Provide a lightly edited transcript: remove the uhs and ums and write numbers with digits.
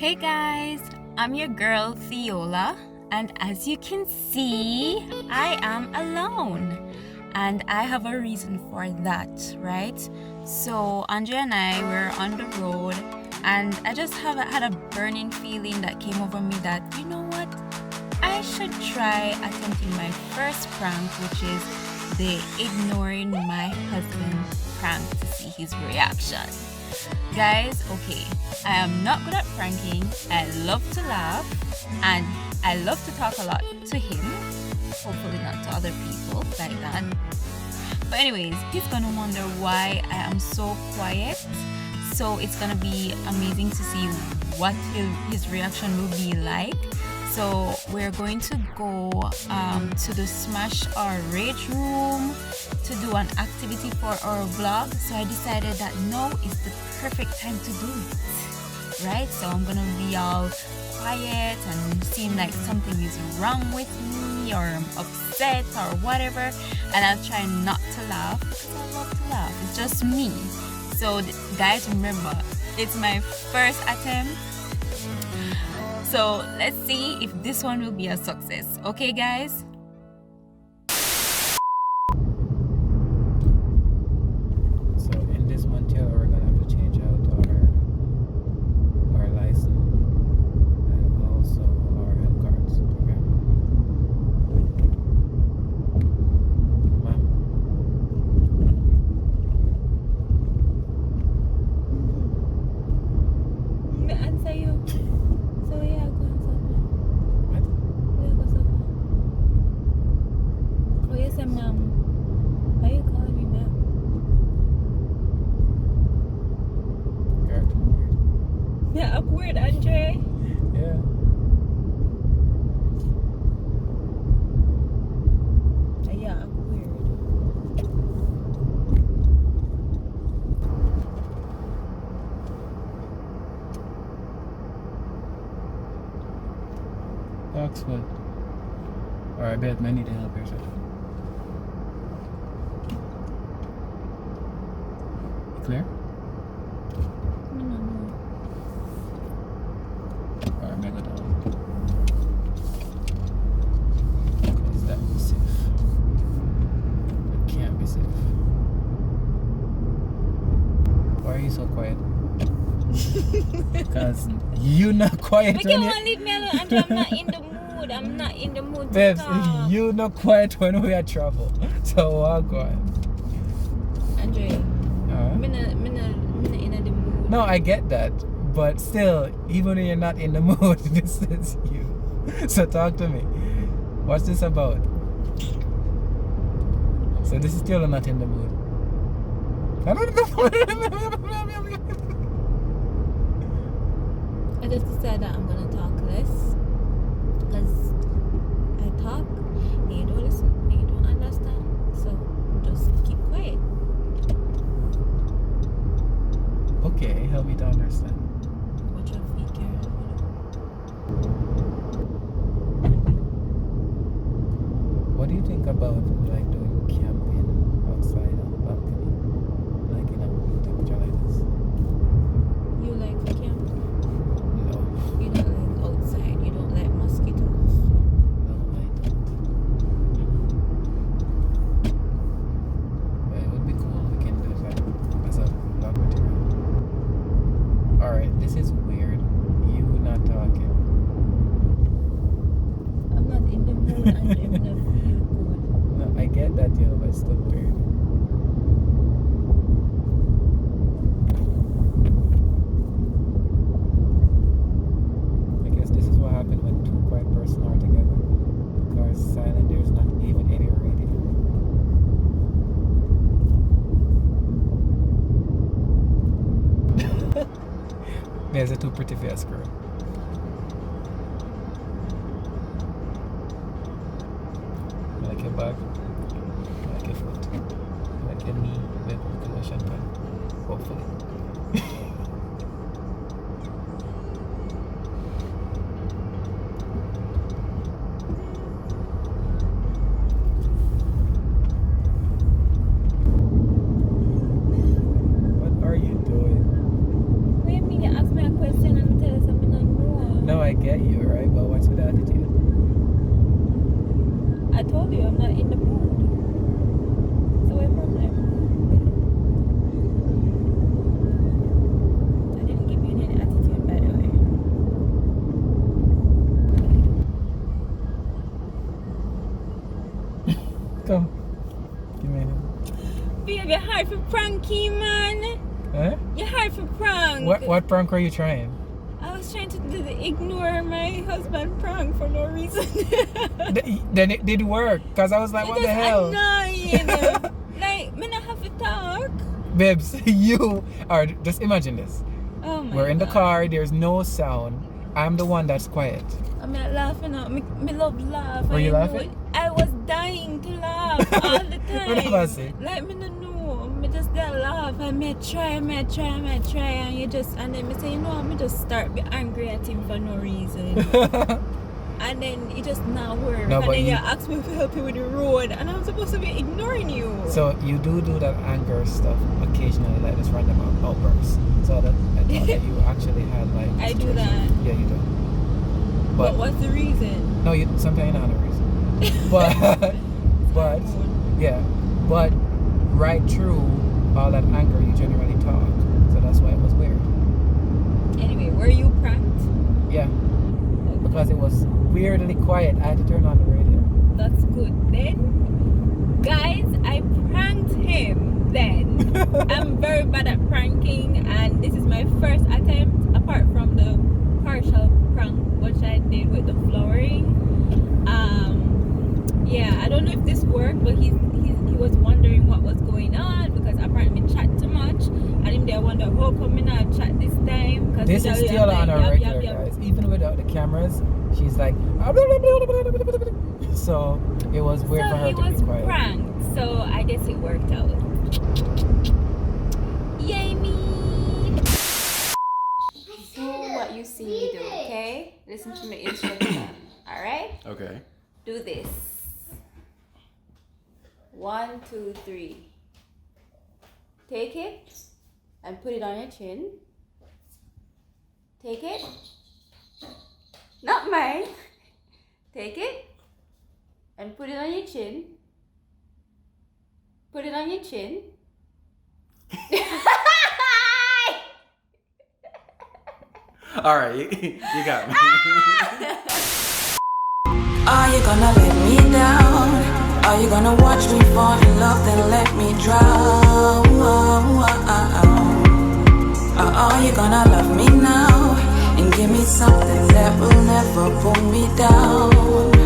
Hey guys, I'm your girl Theola, and as you can see, I am alone. And I have a reason for that, right? So, Andrea and I were on the road, and I just had a burning feeling that came over me that, you know what? I should try attempting my first prank, which is the ignoring my husband prank to see his reaction. Guys, okay, I am not good at pranking. I love to laugh and I love to talk a lot to him. Hopefully not to other people like that. But anyways, he's gonna wonder why I am so quiet. So it's gonna be amazing to see what his reaction will be like. So we're going to go to the Smash or Rage room to do an activity for our vlog. So I decided that now is the perfect time to do it, right? So I'm gonna be all quiet and seem like something is wrong with me or I'm upset or whatever, and I'll try not to laugh because I love to laugh. It's just me. So guys, remember, it's my first attempt. So let's see if this one will be a success. Okay, guys? So in this Montero, we're gonna have to change out our license and also our health cards. Okay. Ma'am. Me answer you. So yeah, go and What? yeah, go so far. Oh yes, ma'am. Why are you calling me ma'am? You're acting weird. Yeah, I'm weird, Andre. Yeah. Yeah, I'm weird. Oxford. Alright, bet I need to help here, sir. You clear? Alright, I'm gonna go down. Is that safe? It can't be safe. Why are you so quiet? Because you not quiet Make when you you... want to leave me alone, Andre. I'm not in the mood. I'm not in the mood to Babes, talk. you not quiet when we are trouble. So I'll go on. Andre, I'm in the mood. No, I get that. But still, even when you're not in the mood, this is you. So talk to me. What's this about? So this is still not in the mood. I don't know. I just decided that I'm gonna talk less because I talk and you don't listen and you don't understand. So just keep quiet. Okay, help me to understand. Watch your feet, Karen. What do you think about like doing camping outside on the balcony? Like in a temperature like this? You like the camp? No. You don't like outside. You don't like mosquitoes. No, I don't. But it would be cool. We can do that as a vlog material. Alright, this is weird. You not talking. I'm not in the mood and I'm not feel good. No, I get that, you know, but it's still weird. I guess this is what happened when two quiet person are together. The car is silent, there's not even any radio. There's a too pretty face girl. I like your back. I like your foot. I like your knee. With lotion pen. Hopefully. What are you doing? What do you mean you ask me a question and tell you something? I get you, right? But what's with the attitude? I told you I'm not in the mood. So what problem? I didn't give you any attitude, by the way. Come. Give me a hand. Babe, you're hard for pranky, man. Huh? You're hard for prank. What prank are you trying? I was trying to ignore my husband prank for no reason. Then it did work, because I was like, what the hell? Annoying. Like, me not have to talk. Babes, you are, just imagine this. Oh my We're in the God. car, there's no sound. I'm the one that's quiet. I'm not laughing out. Me love laugh. Were you I know laughing? it. I was dying to laugh all the time. What am I saying? Like, me don't know. Me just there laugh and me try, and you just, and then me say, you know, me just start be angry at him for no reason. And then it just not work. No, and but then you you- ask me to help you with the road, and I'm supposed to be ignoring you. So you do that anger stuff occasionally, like this random outbursts. So that I thought that you actually had like. I do situation. that. Yeah, you do. But what's the reason? No, you sometimes you don't have a reason. But yeah, but right through all that anger, you generally talk. So that's why it was weird. Anyway, were you pranked? Yeah, because it was weirdly quiet. I had to turn on the radio. That's good. Then, guys, I pranked him then. I'm very bad at pranking, and this is my first attempt, apart from the partial prank which I did with the flooring. Yeah, I don't know if this worked, but he was wondering what was going on, because apparently chat too much, and him there wonder how come me not chat this time. Cause This is usually still I'm on like, our yap, regular, yap, yap. guys. Even without the cameras, she's like. So it was weird for So her he to was be quiet. pranked, so I guess it worked out. Yay me! Do what you see me do, okay? Listen to my instruction. Alright? Okay. Do this. 1, 2, 3. Take it and put it on your chin. Take it. Not mine. Take it and put it on your chin. Put it on your chin. All right, you got me. Are you gonna let me down? Are you gonna watch me fall in love, then let me drown? Or are you gonna love me now and give me something that will never pull me down?